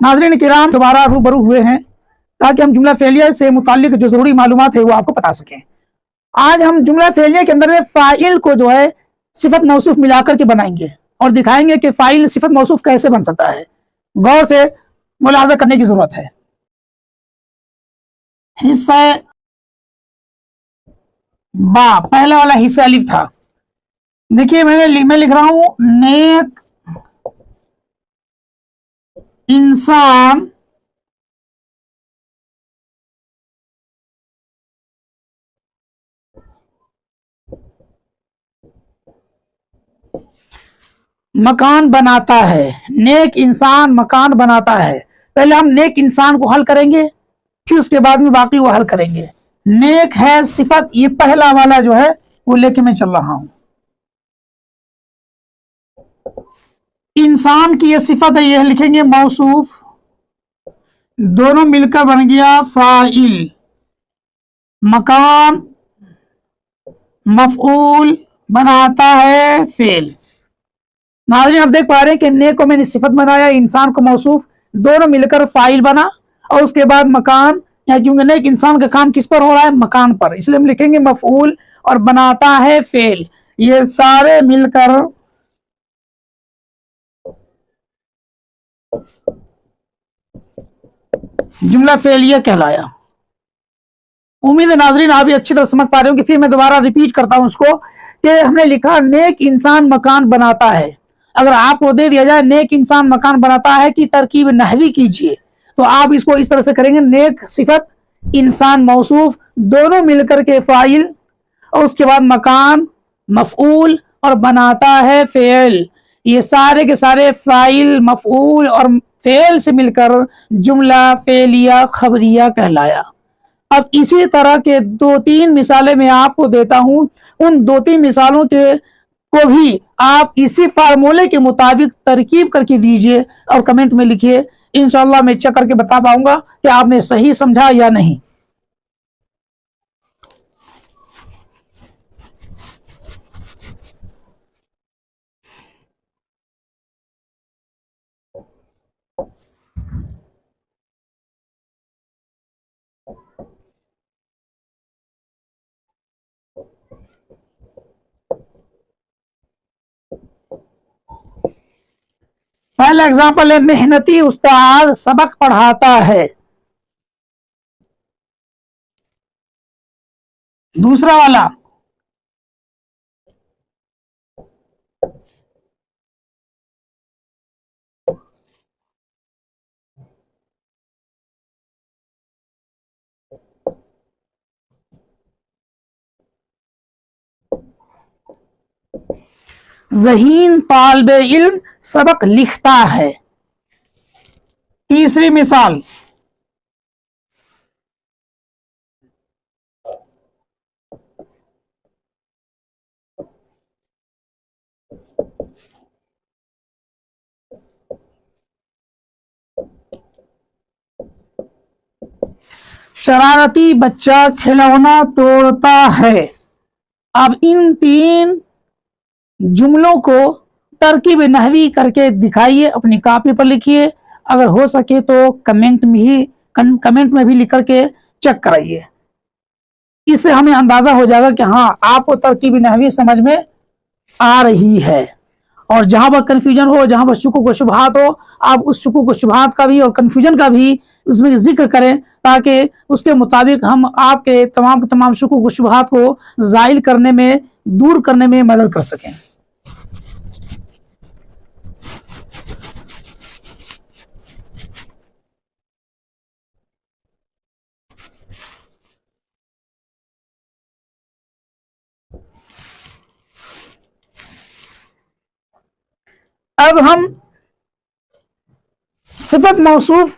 नाज़रीन किराम, दोबारा रूबरू हुए हैं ताकि हम जुमला फेलियर से मुताल्लिक जो जरूरी मालूमात है वो आपको बता सकें। आज हम जुमला फेलियर के अंदर फाइल को जो है सिफत मौसूफ मिलाकर के बनाएंगे और दिखाएंगे कि फाइल सिफत मौसूफ कैसे बन सकता है। गौर से मुलाजा करने की जरूरत है। हिस्सा बा, पहला वाला हिस्सा अलिफ था। देखिए मैं लिख रहा हूं नेक इंसान मकान बनाता है। नेक इंसान मकान बनाता है। पहले हम नेक इंसान को हल करेंगे, फिर उसके बाद में बाकी वो हल करेंगे। नेक है सिफत, ये पहला वाला जो है वो लेके मैं चल रहा हूं। इंसान की ये सिफत है, ये लिखेंगे मौसूफ, दोनों मिलकर बन गया फाइल। मकान मफऊल बनाता है फेल। नाज़रीन आप देख पा रहे हैं कि नेक को मैंने सिफत बनाया, इंसान को मौसूफ, दोनों मिलकर फाइल बना और उसके बाद मकान, या क्योंकि नेक इंसान का काम किस पर हो रहा है, मकान पर, इसलिए हम लिखेंगे मफऊल और बनाता है फेल। ये सारे मिलकर जुमला फेलियर कहलाया। उम्मीद है नाज़रीन आप भी अच्छी तरह समझ पा रहे हो कि फिर मैं दोबारा रिपीट करता हूं उसको कि हमने लिखा नेक इंसान मकान बनाता है। अगर आपको दे दिया जाए नेक इंसान मकान बनाता है कि तरकीब नहवी कीजिए, तो आप इसको इस तरह से करेंगे, नेक सिफत, इंसान मौसूफ, दोनों मिलकर के फाइल, और उसके बाद मकान मफऊल और बनाता है फेल। ये सारे के सारे फाइल मफऊल और फेल से मिलकर जुमला फेलिया खबरिया कहलाया। अब इसी तरह के 2-3 मिसालें मैं आपको देता हूं। उन 2-3 मिसालों के को भी आप इसी फार्मूले के मुताबिक तरकीब करके दीजिए और कमेंट में लिखिए। इंशाल्लाह मैं चेक करके बता पाऊंगा कि आपने सही समझा या नहीं। पहला एग्जाम्पल है, मेहनती उस्ताद सबक पढ़ाता है। दूसरा वाला, ज़हीन तालिबे इल्म सबक लिखता है। तीसरी मिसाल, शरारती बच्चा खिलौना तोड़ता है। अब इन 3 जुमलों को तरकीब नहवी करके दिखाइए, अपनी कॉपी पर लिखिए। अगर हो सके तो कमेंट में भी लिख करके चेक कराइए। इससे हमें अंदाजा हो जाएगा कि हाँ आपको तरकीब नहवी समझ में आ रही है। और जहां पर कंफ्यूजन हो, जहां पर शुकूक व शुबहात हो, आप उस शुकूक व शुबहात का भी और कंफ्यूजन का भी उसमें जिक्र करें ताकि उसके मुताबिक हम आपके तमाम शुकूक व शुबहात को जाइल करने में, दूर करने में मदद कर सकें। अब हम सिफत मौसूफ,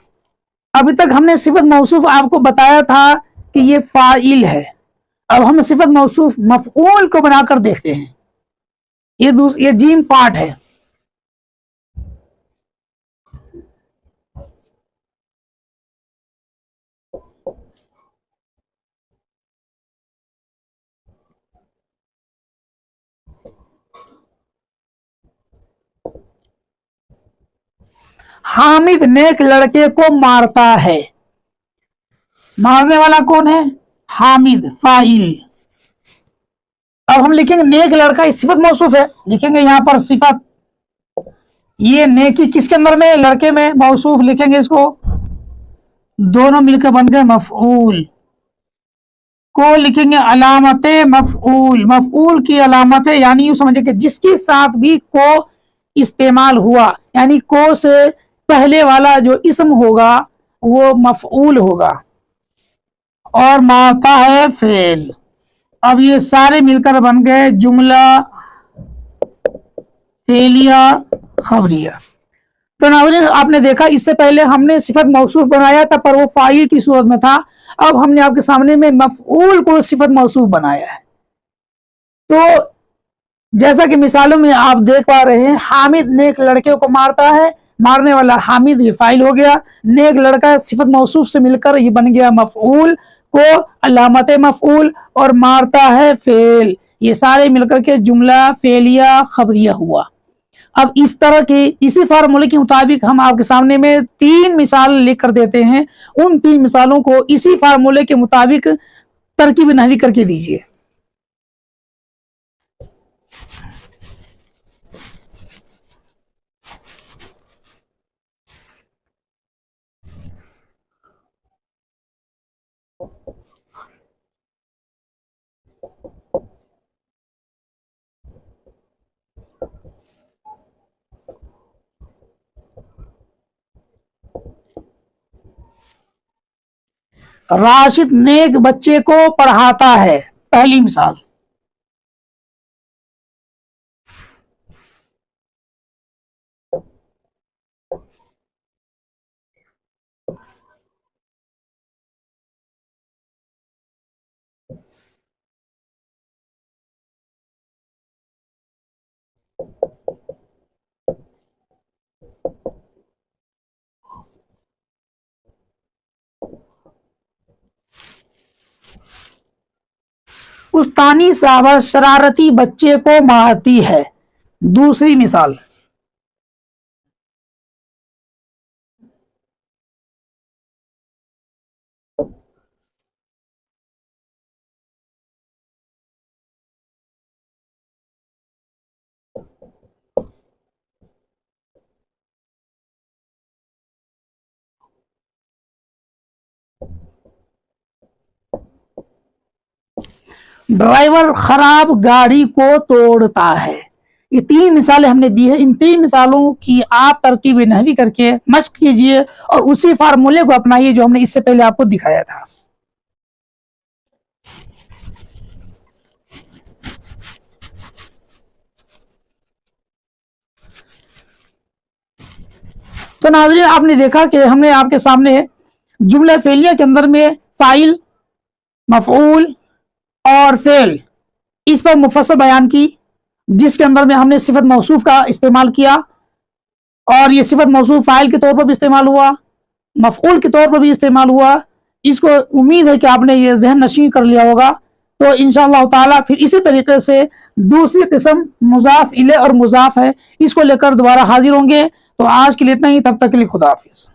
अभी तक हमने सिफत मौसूफ आपको बताया था कि ये फाइल है। अब हम सिफत मौसूफ मफऊल को बनाकर देखते हैं। ये जीम पार्ट है। हामिद नेक लड़के को मारता है। मारने वाला कौन है? हामिद, फाइल। अब हम लिखेंगे नेक लड़का, सिफत मौसूफ है, लिखेंगे यहां पर सिफत। ये नेकी किसके अंदर में? लड़के में। मौसूफ लिखेंगे इसको, दोनों मिलकर बन गए मफऊल। को लिखेंगे अलामत मफऊल। मफऊल की अलामत है, यानी यूं समझे कि जिसके साथ भी को इस्तेमाल हुआ, यानी को से पहले वाला जो इस्म होगा वो मफऊल होगा। और माता है फेल। अब ये सारे मिलकर बन गए जुमला फेलिया खबरिया। तो नाज़रीन आपने देखा, इससे पहले हमने सिफत मौसूफ बनाया था पर वो फाइल की सूरत में था। अब हमने आपके सामने में मफऊल को सिफत मौसूफ बनाया है। तो जैसा कि मिसालों में आप देख पा रहे हैं, हामिद नेक लड़के को मारता है, मारने वाला हामिद ये फाइल हो गया, नेक लड़का सिफत मौसूफ से मिलकर ये बन गया मफऊल, को अलामत मफऊल, और मारता है फेल। ये सारे मिलकर के जुमला फेलिया खबरिया हुआ। अब इस तरह के इसी फार्मूले के मुताबिक हम आपके सामने में 3 मिसाल लिख कर देते हैं। उन 3 मिसालों को इसी फार्मूले के मुताबिक तरकीब नहवी करके दीजिए। राशिद नेक बच्चे को पढ़ाता है। पहली मिसाल, उस्तानी साहबा शरारती बच्चे को मारती है। दूसरी मिसाल, ड्राइवर खराब गाड़ी को तोड़ता है। ये 3 मिसालें हमने दी है। इन 3 मिसालों की आप तरकीब नहवी करके मश्क कीजिए और उसी फार्मूले को अपनाइए जो हमने इससे पहले आपको दिखाया था। तो नाज़रीन आपने देखा कि हमने आपके सामने जुमला फेलिया के अंदर में फाइल, मफऊल और फेल इस पर मुफस्सल बयान की, जिसके अंदर में हमने सिफत मौसूफ का इस्तेमाल किया और ये सिफत मौसूफ फाइल के तौर पर भी इस्तेमाल हुआ, मफऊल के तौर पर भी इस्तेमाल हुआ। इसको उम्मीद है कि आपने ये जहन नशी कर लिया होगा। तो इंशाअल्लाह ताला फिर इसी तरीके से दूसरी किस्म मुजाफ इले और मुजाफ है, इसको लेकर दोबारा हाजिर होंगे। तो आज के लिए इतना ही, तब तक के लिए खुदा हाफिज।